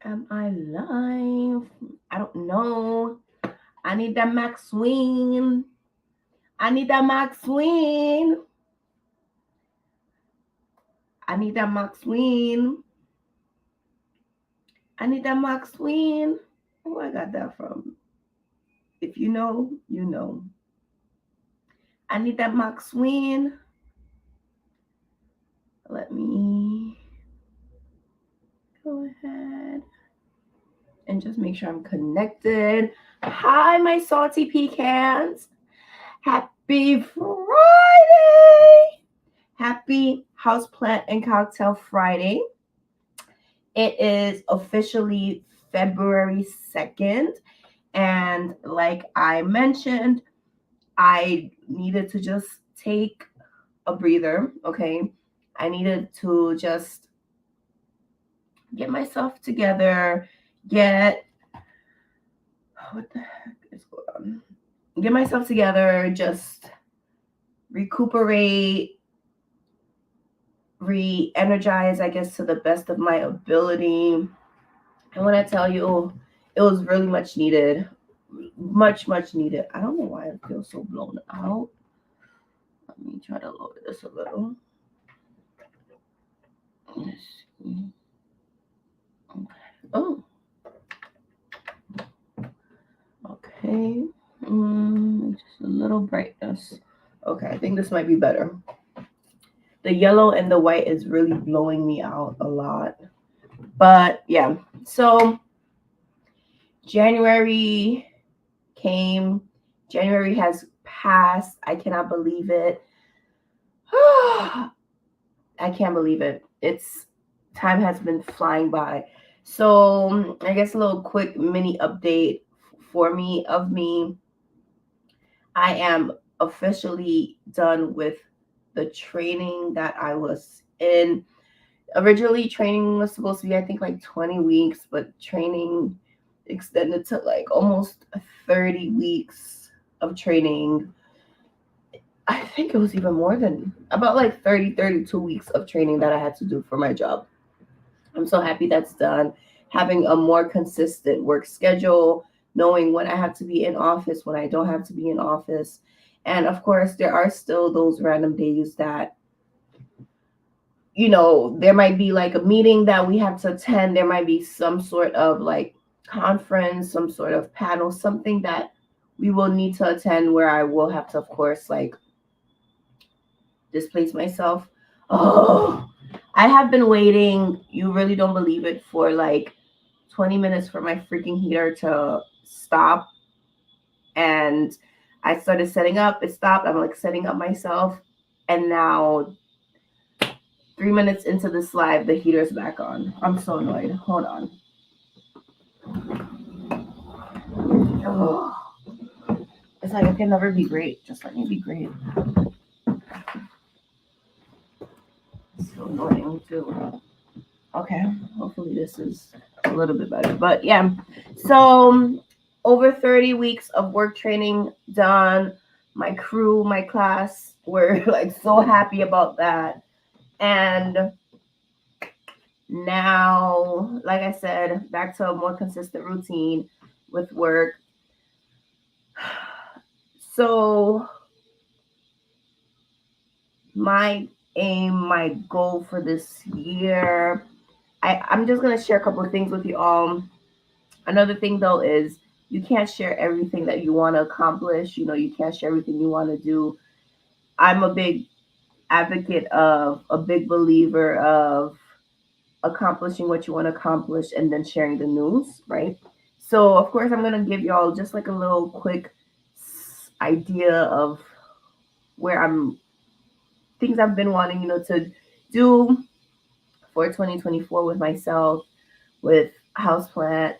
Am I live? I don't know. I need that Maxwell. I need that Maxwell. I need that Maxwell. I need that Maxwell. Who I got that from? If you know, you know. I need that Maxwell. Let me go ahead and just make sure I'm connected. Hi, my salty pecans. Happy Friday. Happy Houseplant and Cocktail Friday. It is officially February 2nd. And like I mentioned, I needed to just take a breather, okay? I needed to just get myself together, what the heck is going on? Get myself together, just recuperate, re-energize, I guess, to the best of my ability. And when I tell you, it was really much needed. Much needed. I don't know why it feels so blown out. Let me try to lower this a little. Let's see. Okay. Oh, okay. Just a little brightness. Okay, I think this might be better. The yellow and the white is really blowing me out a lot. But yeah, so January came. January has passed. I cannot believe it. I can't believe it. It's time has been flying by. So I guess a little quick mini update for me of me. I am officially done with the training that I was in. Originally, training was supposed to be, I think, like 20 weeks, but training extended to like almost 30 weeks of training. I think it was even more than about like 30, 32 weeks of training that I had to do for my job. I'm so happy that's done. Having a more consistent work schedule, knowing when I have to be in office, when I don't have to be in office. And of course, there are still those random days that, there might be like a meeting that we have to attend. There might be some sort of like conference, some sort of panel, something that we will need to attend where I will have to, of course, like displace myself. Oh, I have been waiting, you really don't believe it, for like 20 minutes for my freaking heater to stop. And I started setting up, it stopped. I'm like setting up myself. And now 3 minutes into this live, the heater's back on. I'm so annoyed. Hold on. Oh, it's like it can never be great. Just let me be great. It's so annoying too. Okay, hopefully this is a little bit better. But yeah, so over 30 weeks of work training done. My crew, my class were like so happy about that. And now, like I said, back to a more consistent routine with work. So my aim, my goal for this year, I'm just gonna share a couple of things with you all. Another thing though is you can't share everything that you want to accomplish. You can't share everything you want to do. I'm a big advocate of, a big believer of accomplishing what you want to accomplish and then sharing the news, right? So of course I'm gonna give y'all just like a little quick idea of where I'm things I've been wanting, to do for 2024 with myself, with Houseplant,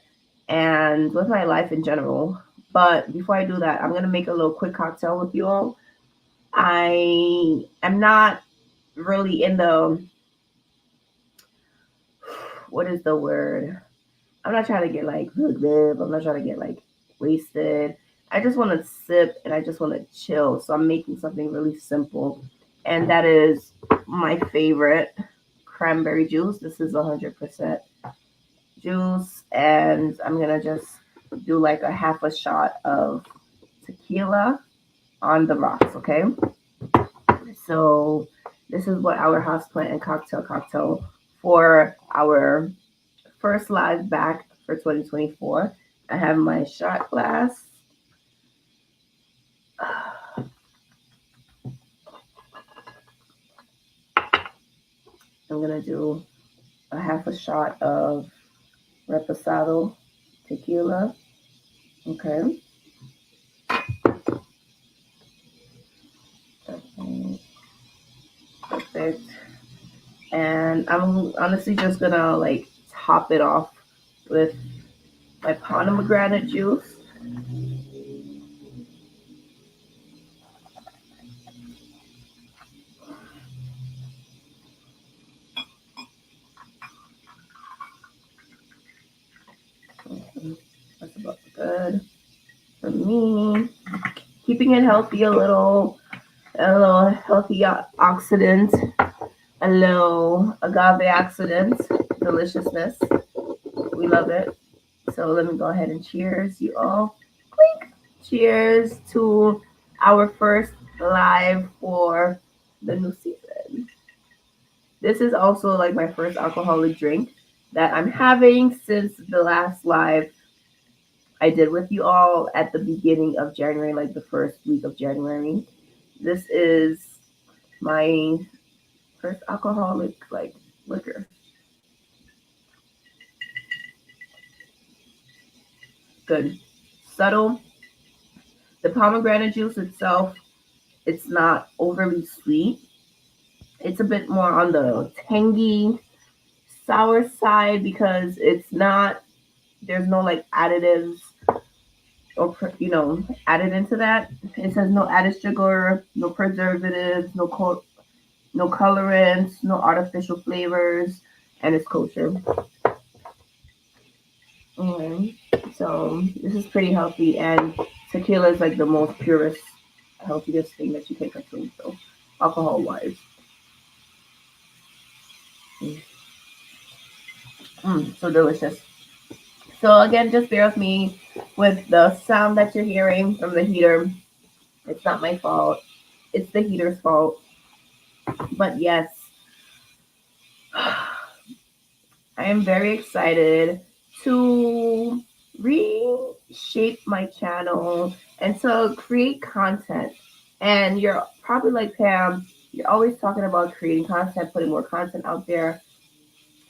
and with my life in general. But before I do that, I'm gonna make a little quick cocktail with you all. I am not really in the, what is the word? I'm not trying to get like I'm not trying to get like wasted. I just want to sip and I just want to chill. So I'm making something really simple, and that is my favorite cranberry juice. This is 100% juice, and I'm gonna just do like a half a shot of tequila on the rocks, okay? So this is what our houseplant and cocktail for our first live back for 2024. I have my shot glass. I'm gonna do a half a shot of reposado tequila. Okay. Okay. Perfect. And I'm honestly just gonna like top it off with my pomegranate juice. That's about good for me. Keeping it healthy, a little healthy oxidant, a little agave oxidant, deliciousness. We love it. So let me go ahead and cheers, you all. Clink. Cheers to our first live for the new season. This is also like my first alcoholic drink that I'm having since the last live I did with you all at the beginning of January, like the first week of January. This is my first alcoholic like liquor. Good. Subtle. The pomegranate juice itself, it's not overly sweet. It's a bit more on the tangy, sour side because it's not, there's no like additives or added into that. It says no added sugar, no preservatives, no colorants, no artificial flavors, and it's kosher. Mm. So this is pretty healthy, and tequila is like the most purest, healthiest thing that you can consume. So alcohol wise, so delicious. So again, just bear with me with the sound that you're hearing from the heater. It's not my fault. It's the heater's fault. But yes, I am very excited to reshape my channel and to create content. And you're probably like, Pam, you're always talking about creating content, putting more content out there.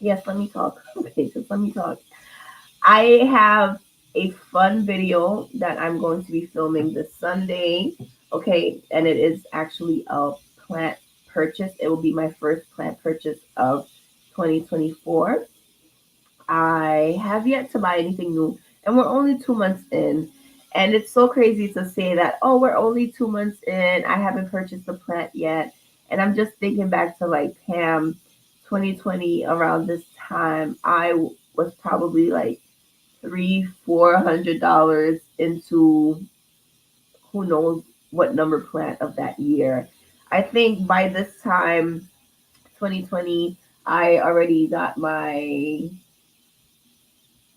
Yes, let me talk. Okay, just let me talk. I have a fun video that I'm going to be filming this Sunday. Okay, and it is actually a plant purchase. It will be my first plant purchase of 2024. I have yet to buy anything new, and we're only 2 months in. And it's so crazy to say that, oh, we're only 2 months in. I haven't purchased the plant yet. And I'm just thinking back to like Pam 2020 around this time. I was probably like $300-400 into who knows what number plant of that year. I think by this time, 2020, I already got my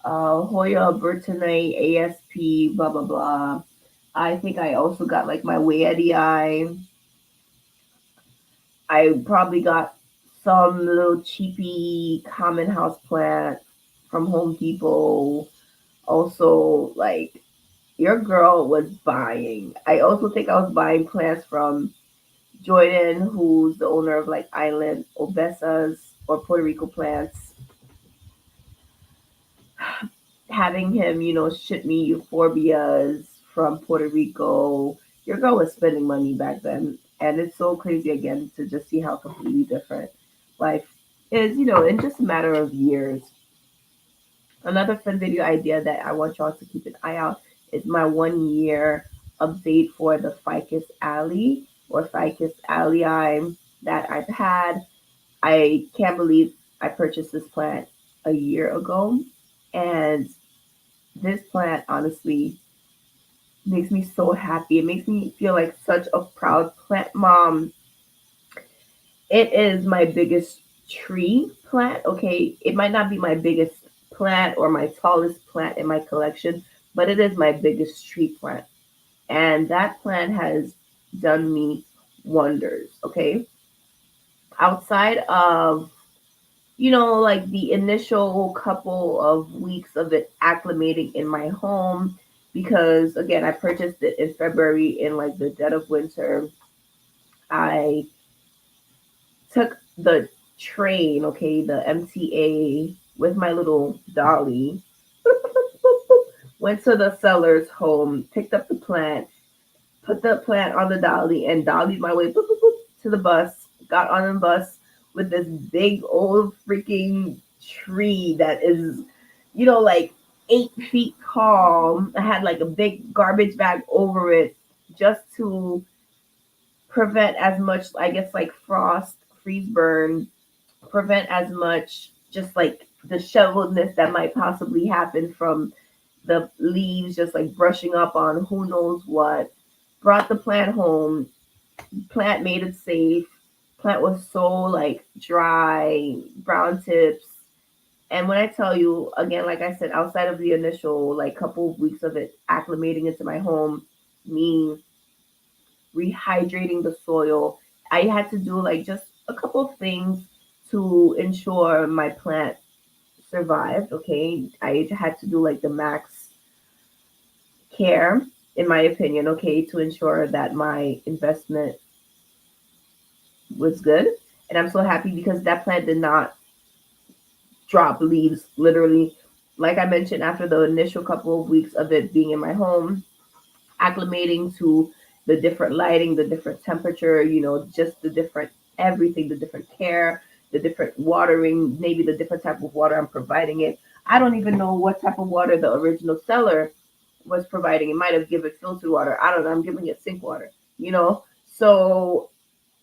Hoya Bertonite ASP, blah blah blah. I think I also got like my Wayeti. I probably got some little cheapy common house plant from Home Depot. Also, like your girl was buying. I also think I was buying plants from Jordan, who's the owner of like Island Obesas or Puerto Rico Plants, having him, ship me euphorbias from Puerto Rico. Your girl was spending money back then. And it's so crazy again to just see how completely different life is, in just a matter of years. Another fun video idea that I want y'all to keep an eye out is my 1 year update for the Ficus Alley or Ficus alii that I've had. I can't believe I purchased this plant a year ago. And this plant honestly makes me so happy. It makes me feel like such a proud plant mom. It is my biggest tree plant. Okay, it might not be my biggest plant or my tallest plant in my collection, but it is my biggest tree plant. And that plant has done me wonders, okay? Outside of, like the initial couple of weeks of it acclimating in my home, because again, I purchased it in February in like the dead of winter. I took the train, okay, the MTA with my little dolly, went to the seller's home, picked up the plant, put the plant on the dolly, and dollied my way to the bus. Got on the bus with this big old freaking tree that is, like 8 feet tall. I had like a big garbage bag over it just to prevent as much, I guess, like frost, freeze burn, prevent as much just like disheveledness that might possibly happen from the leaves just like brushing up on who knows what. Brought the plant home. Plant made it safe. Plant was so like dry, brown tips. And when I tell you again, like I said, outside of the initial like couple of weeks of it acclimating into my home, me rehydrating the soil, I had to do like just a couple of things to ensure my plant survived. Okay, I had to do like the max care, in my opinion, okay, to ensure that my investment was good. And I'm so happy because that plant did not drop leaves, literally. Like I mentioned, after the initial couple of weeks of it being in my home, acclimating to the different lighting, the different temperature, just the different everything, the different care, the different watering, maybe the different type of water I'm providing it. I don't even know what type of water the original seller was providing. It might have given filtered water. I don't know. I'm giving it sink water. So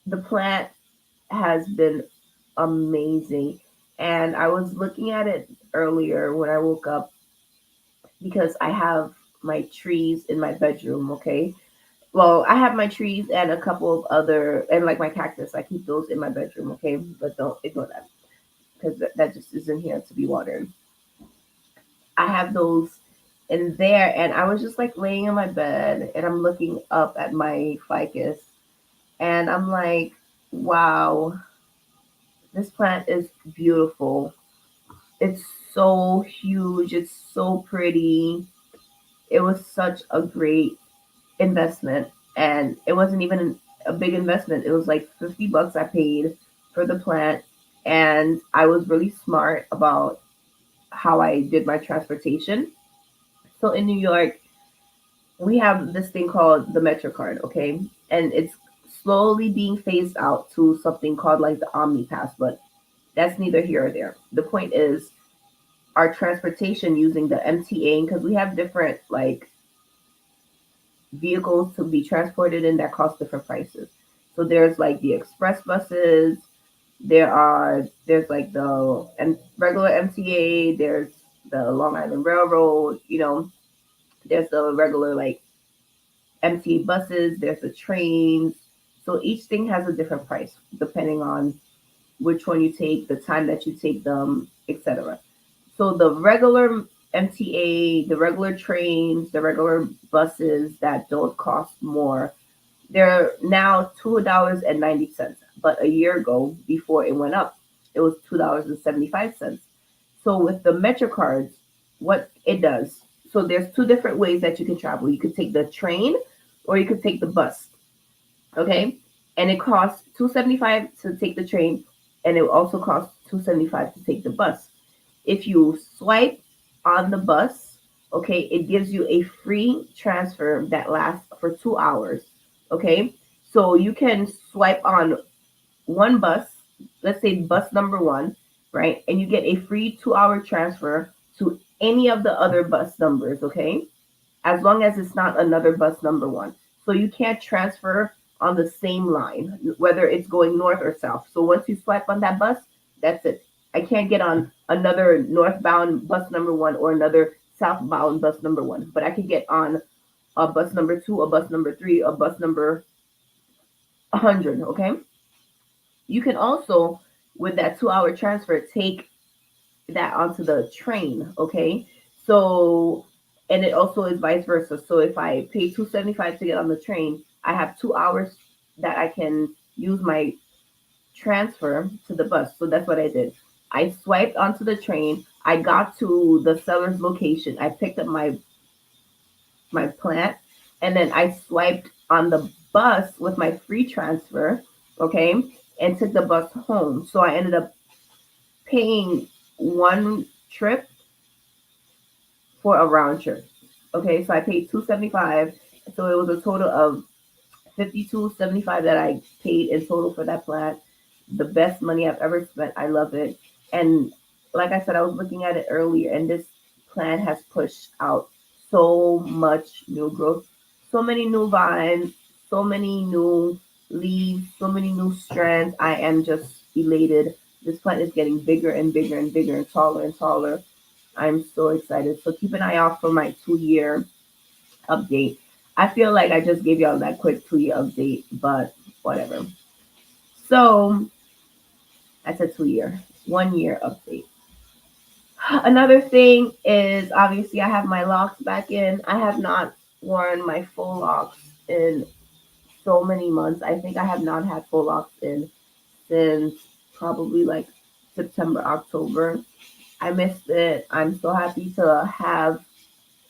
the plant has been amazing. And I was looking at it earlier when I woke up because I have my trees in my bedroom, okay? Well, I have my trees and a couple of other, and like my cactus, I keep those in my bedroom, okay? But don't ignore that because that just isn't here to be watered. I have those in there, and I was just like laying in my bed and I'm looking up at my ficus and I'm like, wow, this plant is beautiful. It's so huge, it's so pretty. It was such a great investment, and it wasn't even a big investment. It was like $50 I paid for the plant, and I was really smart about how I did my transportation. So in New York, we have this thing called the Metro card, okay? And it's slowly being phased out to something called like the Omni Pass, but that's neither here or there. The point is our transportation using the MTA, because we have different like vehicles to be transported in that cost different prices. So there's like the express buses, there's like the regular MTA, there's the Long Island Railroad, there's the regular like MTA buses, there's the trains. So each thing has a different price depending on which one you take, the time that you take them, etc. So the regular MTA, the regular trains, the regular buses that don't cost more, they're now $2.90. But a year ago, before it went up, it was $2.75. So with the Metro cards, what it does, so there's two different ways that you can travel. You could take the train or you could take the bus. Okay? And it costs $2.75 to take the train, and it also costs $2.75 to take the bus. If you swipe on the bus, okay, it gives you a free transfer that lasts for 2 hours. Okay, so you can swipe on one bus, let's say bus number one, right, and you get a free 2 hour transfer to any of the other bus numbers. Okay, as long as it's not another bus number one. So you can't transfer on the same line, whether it's going north or south. So once you swipe on that bus, that's it. I can't get on another northbound bus number one or another southbound bus number one, but I can get on a bus number two, a bus number three, a bus number 100. Okay. You can also, with that 2 hour transfer, take that onto the train. Okay, so and it also is vice versa. So if I pay 275 to get on the train, I have 2 hours that I can use my transfer to the bus. So that's what I did. I swiped onto the train. I got to the seller's location. I picked up my plant, and then I swiped on the bus with my free transfer, okay, and took the bus home. So I ended up paying one trip for a round trip. Okay, so I paid 275. So it was a total of 52.75 that I paid in total for that plant. The best money I've ever spent. I love it. And like I said, I was looking at it earlier, and this plant has pushed out so much new growth, so many new vines, so many new leaves, so many new strands. I am just elated. This plant is getting bigger and bigger and bigger and taller and taller. I'm so excited. So keep an eye out for my 2 year update. I feel like I just gave y'all that quick 2 year update, but whatever. So I said 2 year, 1 year update. Another thing is obviously I have my locks back in. I have not worn my full locks in so many months. I think I have not had full locks in since probably like September, October. I missed it. I'm so happy to have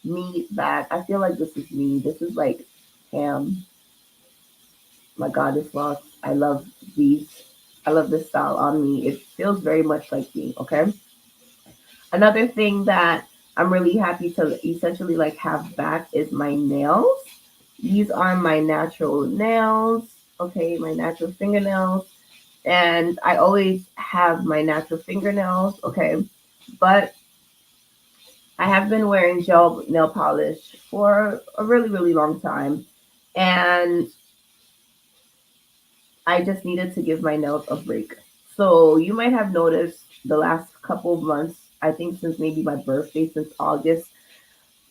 me back. I feel like this is me. This is like Ham, my goddess locks. I love these. I love this style on me. It feels very much like me, okay? Another thing that I'm really happy to essentially like have back is my nails. These are my natural nails, okay, my natural fingernails. And I always have my natural fingernails, okay? But I have been wearing gel nail polish for a really, really long time. And I just needed to give my nails a break. So you might have noticed the last couple of months, I think since maybe my birthday, since August,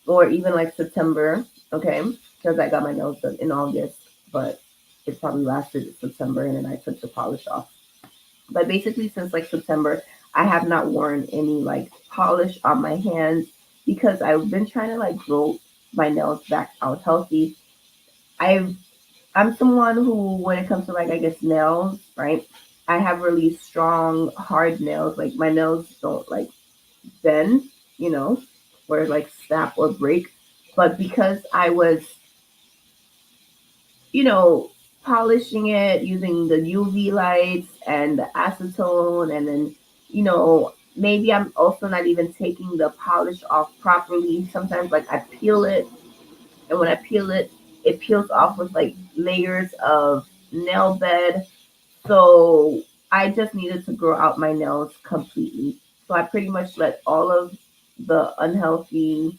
or even like September, okay? Because I got my nails done in August, but it probably lasted September and then I took the polish off. But basically, since like September, I have not worn any like polish on my hands because I've been trying to like grow my nails back out healthy. I I'm someone who, when it comes to like I guess nails, right? I have really strong, hard nails. Like my nails don't like bend, you know, or like snap or break. But because I was, you know, polishing it using the UV lights and the acetone, and then, maybe I'm also not even taking the polish off properly. Sometimes, like, I peel it, and when I peel it, it peels off with like layers of nail bed. So I just needed to grow out my nails completely. So I pretty much let all of the unhealthy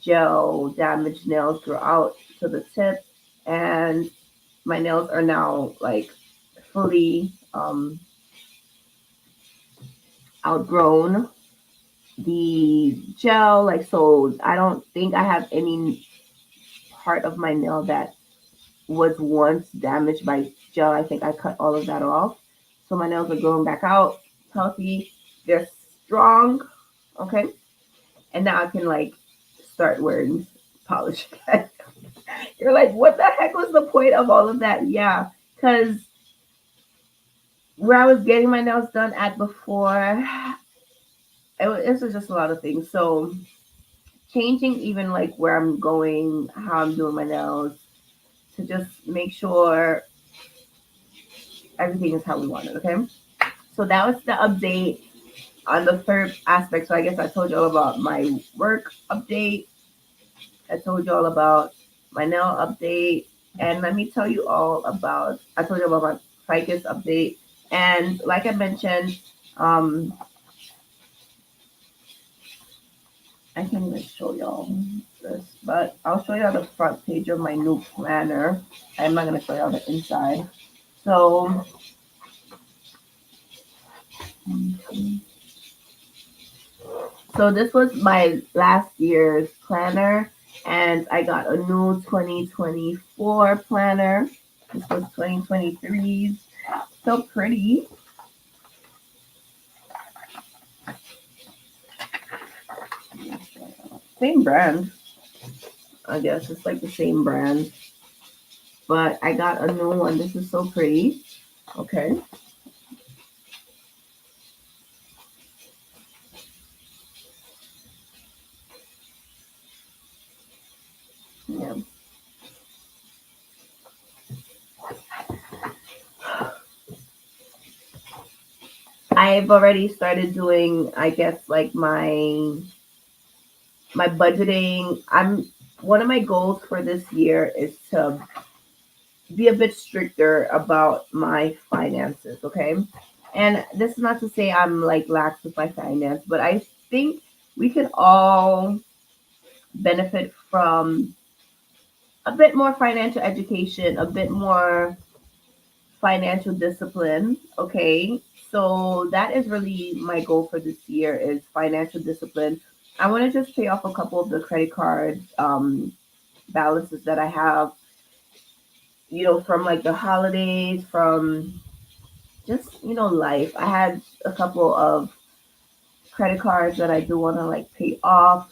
gel damaged nails grow out to the tip, and my nails are now like fully outgrown the gel. Like, so I don't think I have any part of my nail that was once damaged by gel. I think I cut all of that off. So my nails are growing back out, healthy. They're strong. Okay. And now I can like start wearing polish again. You're like, what the heck was the point of all of that? Yeah. Because where I was getting my nails done at before, it was just a lot of things. So changing even like where I'm going, how I'm doing my nails, to just make sure everything is how we want it. Okay. So that was the update on the third aspect. So I guess I told you all about my work update. I told you all about my nail update. And let me tell you all about, I told you about my ficus update. And like I mentioned, um, I can't even show y'all this, but I'll show y'all the front page of my new planner. I'm not going to show y'all the inside. So, so this was my last year's planner, and I got a new 2024 planner. This was 2023's. So pretty. Same brand, I guess. It's like the same brand. But I got a new one. This is so pretty. Okay. Yeah. I've already started doing, I guess, like my budgeting. I'm One of my goals for this year is to be a bit stricter about my finances, okay? And this is not to say I'm like lax with my finance, but I think we can all benefit from a bit more financial education, a bit more financial discipline, okay? So that is really my goal for this year is financial discipline. I want to just pay off a couple of the credit card balances that I have, from like the holidays, from just life. I had a couple of credit cards that I do want to like pay off.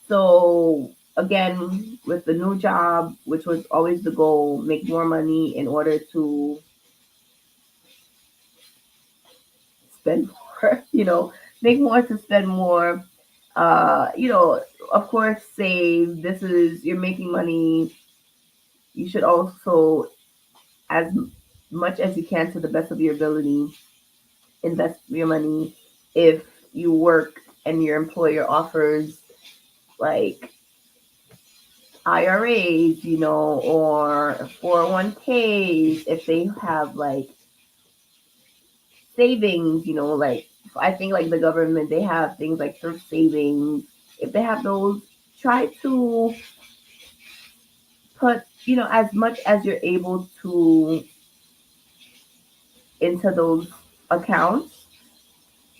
So again, with the new job, which was always the goal, make more money in order to spend more. Make more to spend more. Of course, save. This is you're making money. You should also, as much as you can, to the best of your ability, invest your money. If you work and your employer offers like IRAs, or 401ks, if they have like savings, like I think like the government, they have things like thrift savings. If they have those, try to put, as much as you're able to into those accounts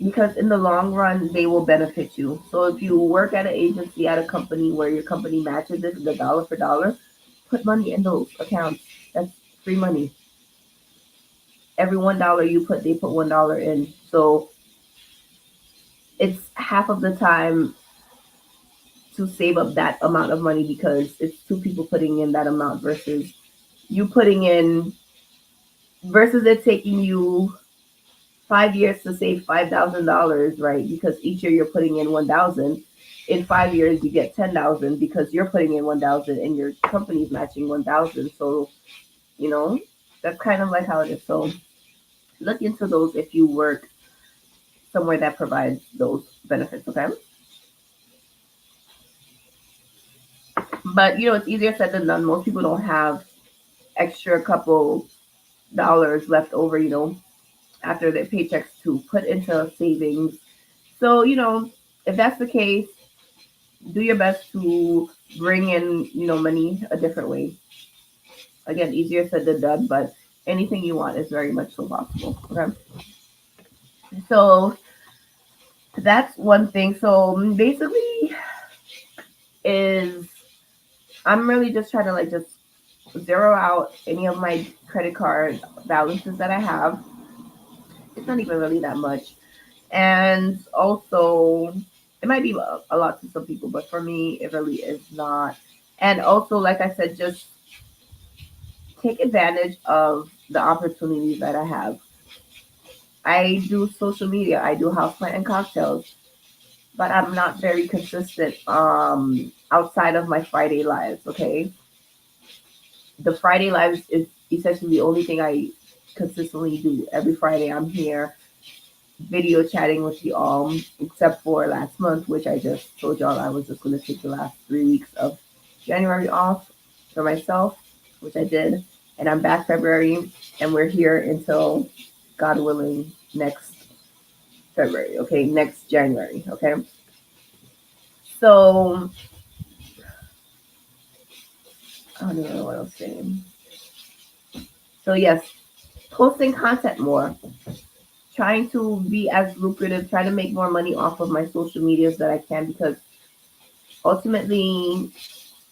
because in the long run they will benefit you. So if you work at an agency at a company where your company matches it the dollar for dollar, put money in those accounts. That's free money. Every $1 you put, they put $1 in. So it's half of the time to save up that amount of money because it's two people putting in that amount versus you putting in versus it taking you 5 years to save $5,000, right? Because each year you're putting in 1,000. In 5 years, you get 10,000 because you're putting in 1,000 and your company's matching 1,000. So you know that's kind of like how it is. So look into those if you work somewhere that provides those benefits. Okay, but it's easier said than done. Most people don't have extra couple dollars left over. After their paychecks to put into savings. So if that's the case, do your best to bring in money a different way. Again, easier said than done, but anything you want is very much so possible. Okay, so that's one thing. So basically, is I'm really just trying to like just zero out any of my credit card balances that I have. It's not even really that much, and also it might be a lot to some people, but for me, it really is not. And also, like I said, just take advantage of the opportunities that I have. I do social media, I do houseplant and cocktails, but I'm not very consistent outside of my Friday lives, okay? The Friday lives is essentially the only thing I consistently do. Every Friday I'm here video chatting with you all, except for last month, which I just told y'all I was just going to take the last 3 weeks of January off for myself, which I did. And I'm back February, and we're here until, God willing, next February, okay? Next January, okay? So, I don't even know what I was saying. So, yes, posting content more, trying to be as lucrative, trying to make more money off of my social medias that I can because ultimately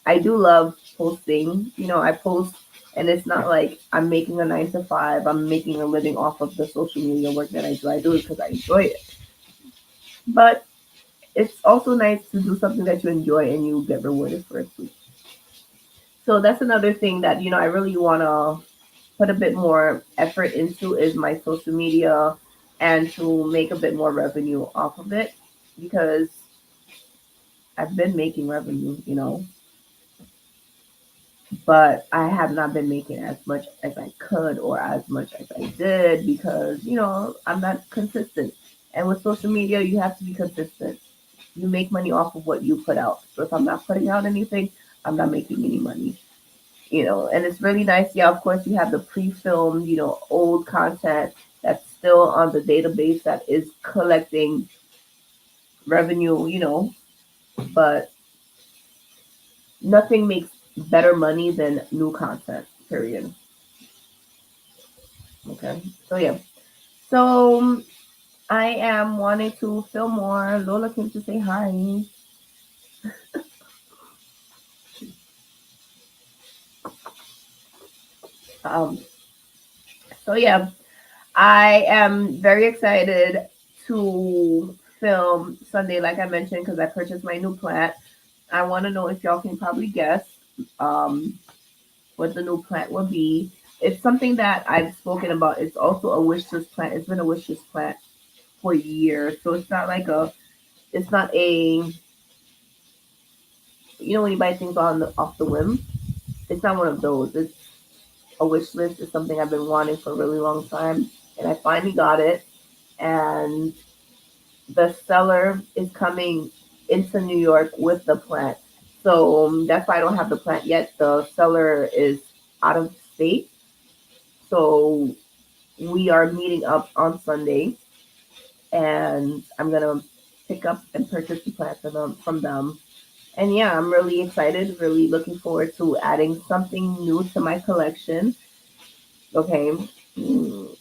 I do love posting. I post and it's not like I'm making a 9 to 5. I'm making a living off of the social media work that I do. I do it because I enjoy it. But it's also nice to do something that you enjoy and you get rewarded for it too. So that's another thing that I really want to put a bit more effort into is my social media and to make a bit more revenue off of it because I've been making revenue, but I have not been making as much as I could or as much as I did because I'm not consistent. And with social media, you have to be consistent. You make money off of what you put out. So if I'm not putting out anything, I'm not making any money. And it's really nice. Yeah, of course, you have the pre-filmed, old content that's still on the database that is collecting revenue, but nothing makes better money than new content, period. Okay. So, yeah. So, I am wanting to film more. Lola came to say hi. Um, so, yeah, I am very excited to film Sunday, like I mentioned, because I purchased my new plant. I want to know if y'all can probably guess um, what the new plant will be. It's something that I've spoken about. It's also a wish list plant. It's been a wish list plant for years. So it's not when you buy things off the whim, it's not one of those. It's a wish list. It's something I've been wanting for a really long time. And I finally got it. And the seller is coming into New York with the plant. So that's why I don't have the plant yet. The seller is out of state. So we are meeting up on Sunday and I'm going to pick up and purchase the plant from them. And yeah, I'm really excited, really looking forward to adding something new to my collection. Okay. Mm.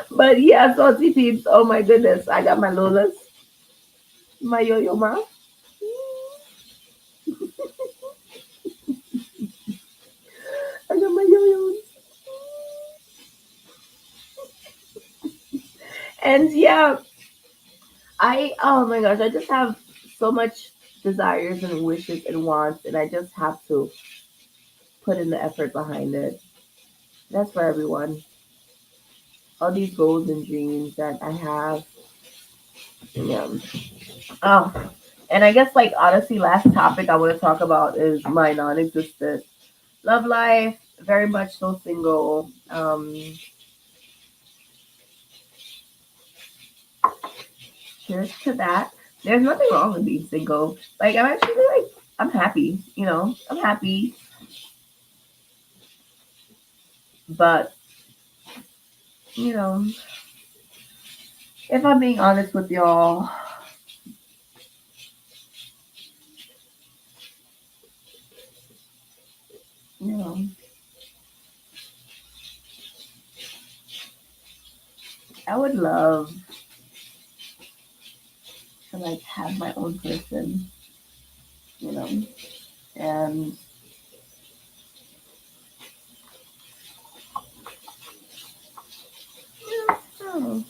But yeah, salty peeps. Oh my goodness. I got my Lolas, my yo-yo ma. I got my yo-yos. And yeah, oh my gosh, I just have so much desires and wishes and wants, and I just have to put in the effort behind it. That's for everyone. All these goals and dreams that I have. Yeah. Oh, and I guess like honestly, last topic I want to talk about is my non-existent love life. Very much so single. Cheers to that. There's nothing wrong with being single. Like I'm actually like I'm happy. I'm happy. But you know, if I'm being honest with y'all, you know, I would love to like have my own person. You know, and I don't know,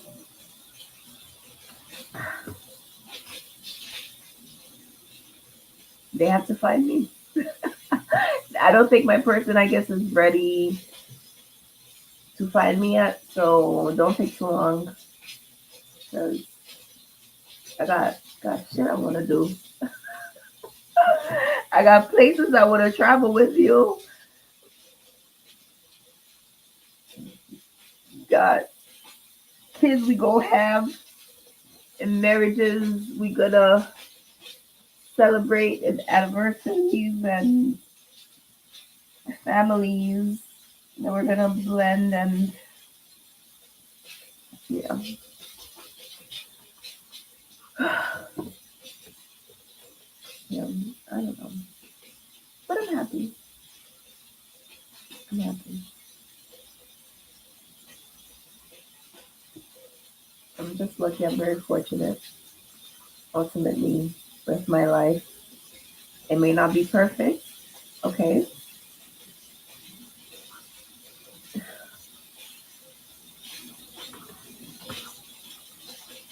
they have to find me. I don't think my person, I guess, is ready to find me yet. So don't take too long because I got shit I want to do. I got places I want to travel with you. Got kids we go have and marriages we gonna celebrate and anniversaries and families that we're gonna blend and yeah. Yeah, I don't know. But I'm happy. I'm happy. I'm just lucky. I'm very fortunate. Ultimately, with my life, it may not be perfect. Okay,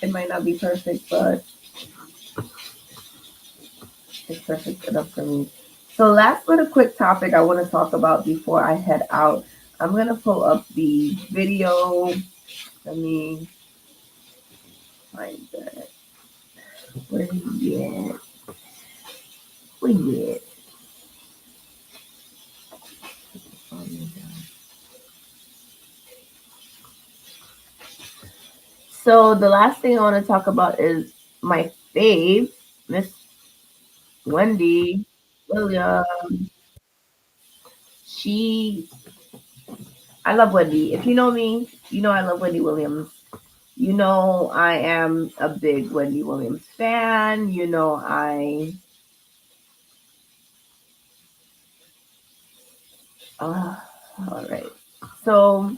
It might not be perfect, but it's perfect enough for me. So last little quick topic I want to talk about before I head out. I'm going to pull up the video. Let me find that. Where he at? Where he at? So the last thing I want to talk about is my fave, Miss Wendy Williams. She, I love Wendy. If you know me, you know I love Wendy Williams. You know I am a big Wendy Williams fan. You know all right. So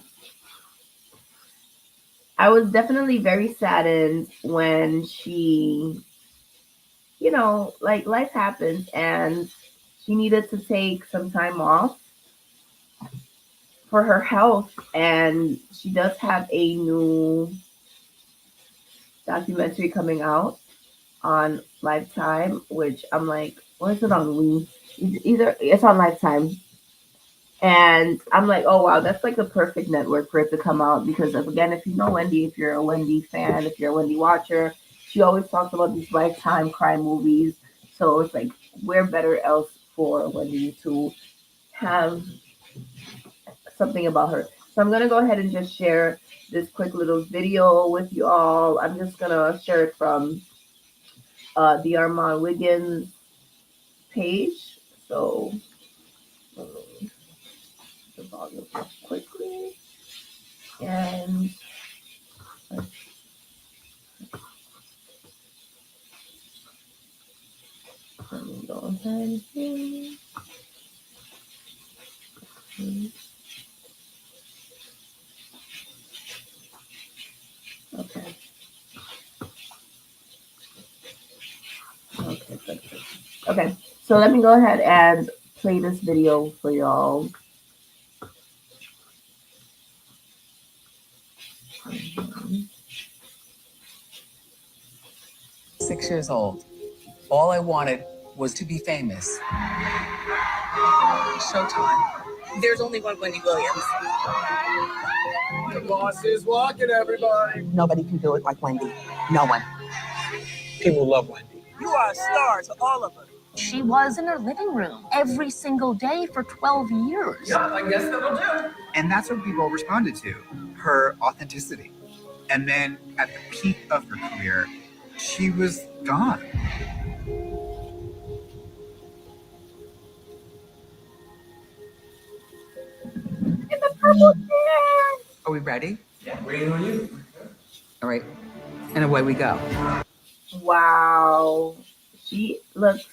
I was definitely very saddened when she, like life happens and she needed to take some time off for her health. And she does have a new documentary coming out on Lifetime, which I'm like, or is it on We? Either it's on Lifetime. And I'm like, oh wow, that's like the perfect network for it to come out because again, if you know Wendy, if you're a Wendy fan, if you're a Wendy watcher, she always talks about these Lifetime crime movies. So it's like, where better else for Wendy to have something about her. So I'm gonna go ahead and just share this quick little video with you all. I'm just gonna share it from the Armand Wiggins page. So let me the volume up quickly and let me go ahead here. Okay. Okay, good. Okay, so let me go ahead and play this video for y'all. 6 years old. All I wanted was to be famous. Showtime. There's only one Wendy Williams. The boss is walking, everybody. Nobody can do it like Wendy. No one. People love Wendy. You are a star to all of us. She was in her living room every single day for 12 years. Yeah, I guess that'll do. And that's what people responded to, her authenticity. And then at the peak of her career, she was gone. In the purple chair. Are we ready? Yeah, waiting on you. All right. And away we go. Wow. She looks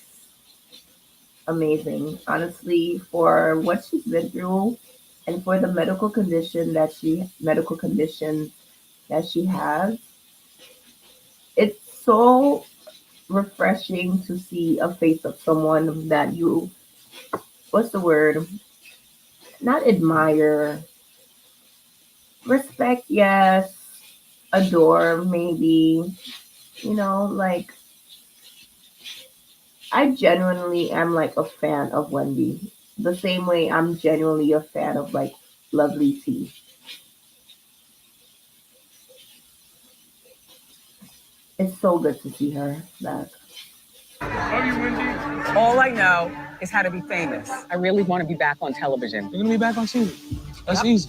amazing, honestly, for what she's been through and for the medical condition that she has. It's so refreshing to see a face of someone that you, what's the word? Not admire, respect, yes, adore, maybe, like I genuinely am like a fan of Wendy. The same way I'm genuinely a fan of like Lovely Tea. It's so good to see her back. Love you, Wendy. All I know is how to be famous. I really want to be back on television. You're gonna be back on TV. That's easy.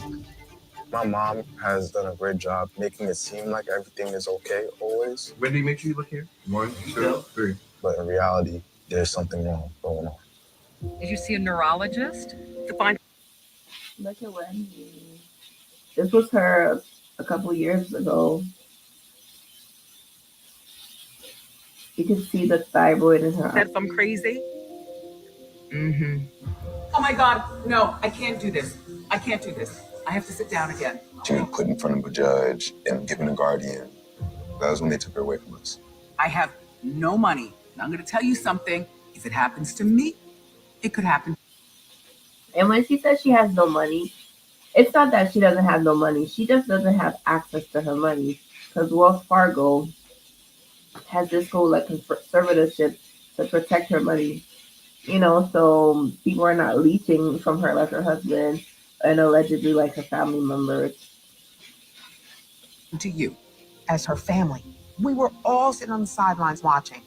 My mom has done a great job making it seem like everything is okay always. Wendy, make sure you look here. 1, 2, 3. But in reality, there's something wrong going on. Did you see a neurologist to find? Look at Wendy. This was her a couple years ago. You can see the thyroid in her That if I'm crazy? Mm-hmm. Oh my God, no, I can't do this. I can't do this. I have to sit down again. She was put in front of a judge and given a guardian. That was when they took her away from us. I have no money. And I'm going to tell you something. If it happens to me, it could happen. And when she says she has no money, it's not that she doesn't have no money. She just doesn't have access to her money. because Wells Fargo has this whole like conservatorship to protect her money. So people are not leeching from her like her husband and allegedly like her family members. To you, as her family, we were all sitting on the sidelines watching,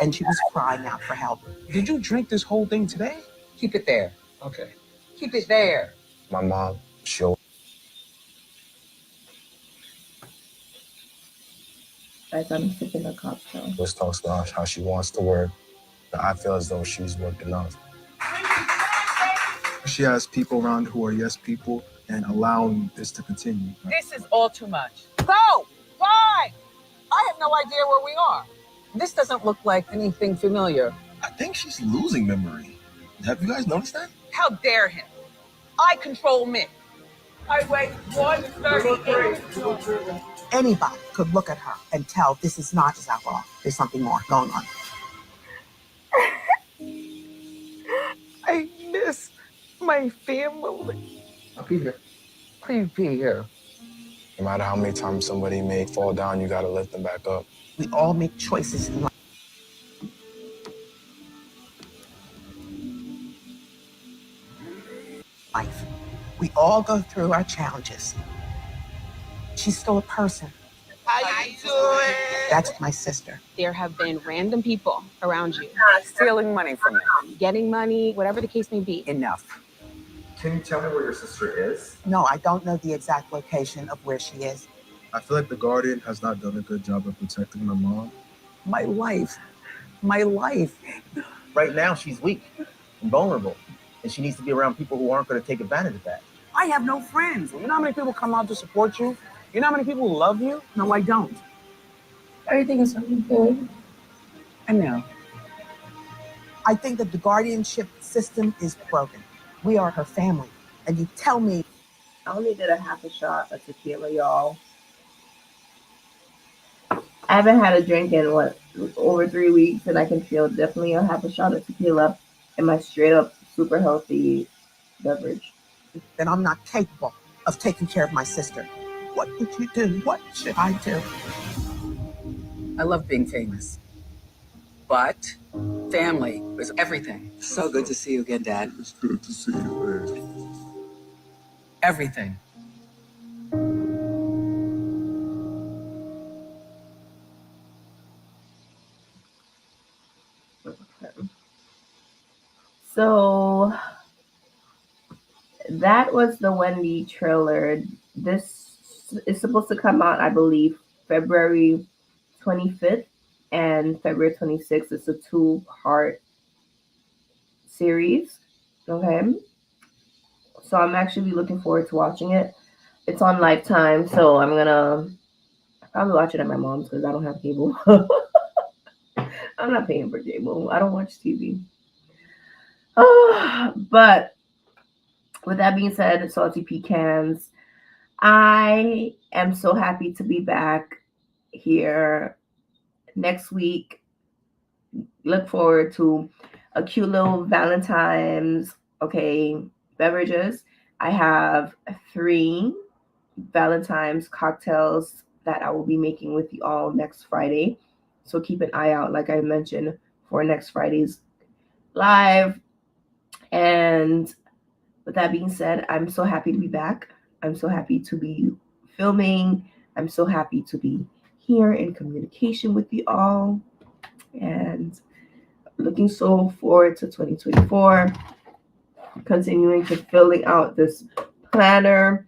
and she was crying out for help. Did you drink this whole thing today? Keep it there. Okay. Keep it there. My mom, she As I'm sipping a cocktail. always talks about how she wants to work. But I feel as though she's worked enough. She has people around who are yes people and allowing this to continue. This is all too much. Go! Bye! I have no idea where we are. This doesn't look like anything familiar. I think she's losing memory. Have you guys noticed that? How dare him? I control men. I weigh 138. Anybody could look at her and tell this is not just alcohol. There's something more going on. I miss my family. I'll be here. Please be here. No matter how many times somebody may fall down, you gotta lift them back up. We all make choices in life. We all go through our challenges. She's still a person. How you doing? That's my sister. There have been random people around you, Stealing money from me. getting money, whatever the case may be. Enough. Can you tell me where your sister is? No, I don't know the exact location of where she is. I feel like the Guardian has not done a good job of protecting my mom. My life. My life. Right now, she's weak and vulnerable, and she needs to be around people who aren't going to take advantage of that. I have no friends. You know how many people come out to support you? You know how many people love you? No, I don't. Everything is something good. I know. I think that the guardianship system is broken. We are her family. And you tell me. I only did a half a shot of tequila, y'all. I haven't had a drink in over 3 weeks, and I can feel definitely a half a shot of tequila in my straight up super healthy beverage. That I'm not capable of taking care of my sister. What would you do? What should I do? I love being famous. But family is everything. So good to see you again, Dad. It's good to see you, man. Everything. So that was the Wendy trailer. This is supposed to come out, I believe, February 25th and February 26th. It's a 2-part series. Okay. So I'm actually looking forward to watching it. It's on Lifetime, so I'm gonna probably watch it at my mom's because I don't have cable. I'm not paying for cable. I don't watch TV. But with that being said, Salty Pecans, I am so happy to be back here next week. Look forward to a cute little Valentine's, beverages. I have 3 Valentine's cocktails that I will be making with you all next Friday. So keep an eye out, like I mentioned, for next Friday's live. And with that being said, I'm so happy to be back. I'm so happy to be filming. I'm so happy to be here in communication with you all. And looking so forward to 2024. Continuing to filling out this planning,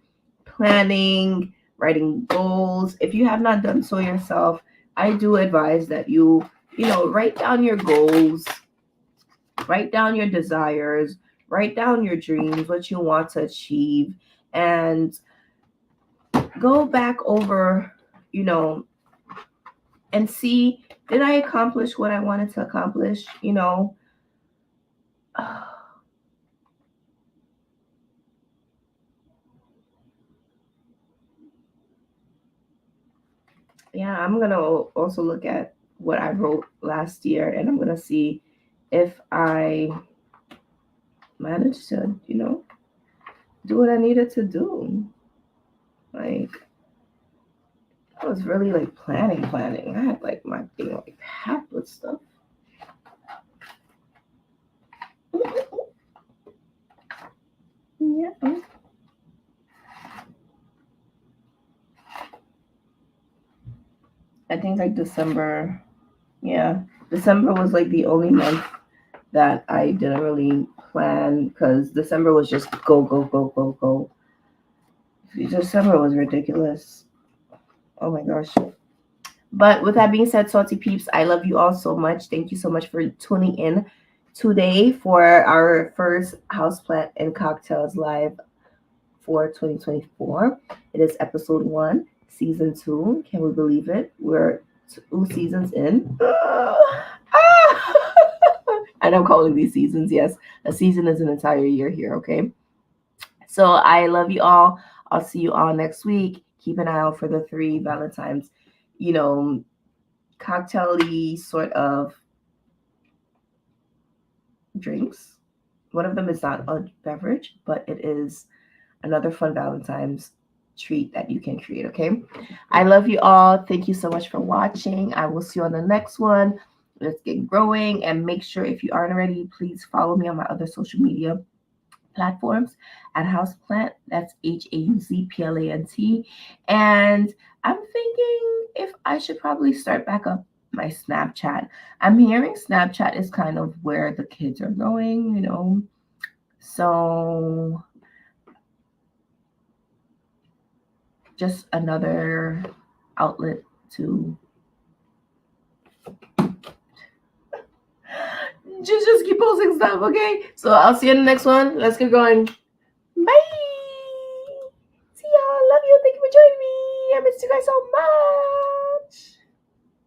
writing goals. If you have not done so yourself, I do advise that you write down your goals, write down your desires, write down your dreams, what you want to achieve, and go back over, and see, did I accomplish what I wanted to accomplish? Yeah, I'm going to also look at what I wrote last year, and I'm going to see if I managed to, do what I needed to do. Like, I was really like planning. I had like my thing like packed with stuff. Yeah. I think like December. Yeah. December was like the only month that I didn't really plan because December was just go, go, go, go, go. December was ridiculous. Oh my gosh. But with that being said, salty peeps, I love you all so much. Thank you so much for tuning in today for our first Houseplant and Cocktails live for 2024. It is episode 1, season 2. Can we believe it? We're 2 seasons in. And I'm calling these seasons. Yes, a season is an entire year here, okay? So I love you all. I'll see you all next week. Keep an eye out for the 3 Valentine's, cocktail-y sort of drinks. One of them is not a beverage, but it is another fun Valentine's treat that you can create, okay? I love you all. Thank you so much for watching. I will see you on the next one. Let's get growing, and make sure if you aren't already, please follow me on my other social media platforms at Hauzplant. That's Hauzplant. And I'm thinking if I should probably start back up my Snapchat. I'm hearing Snapchat is kind of where the kids are going, So just another outlet to just keep posting stuff, okay? So I'll see you in the next one. Let's get going. Bye. See y'all. Love you. Thank you for joining me. I missed you guys so much.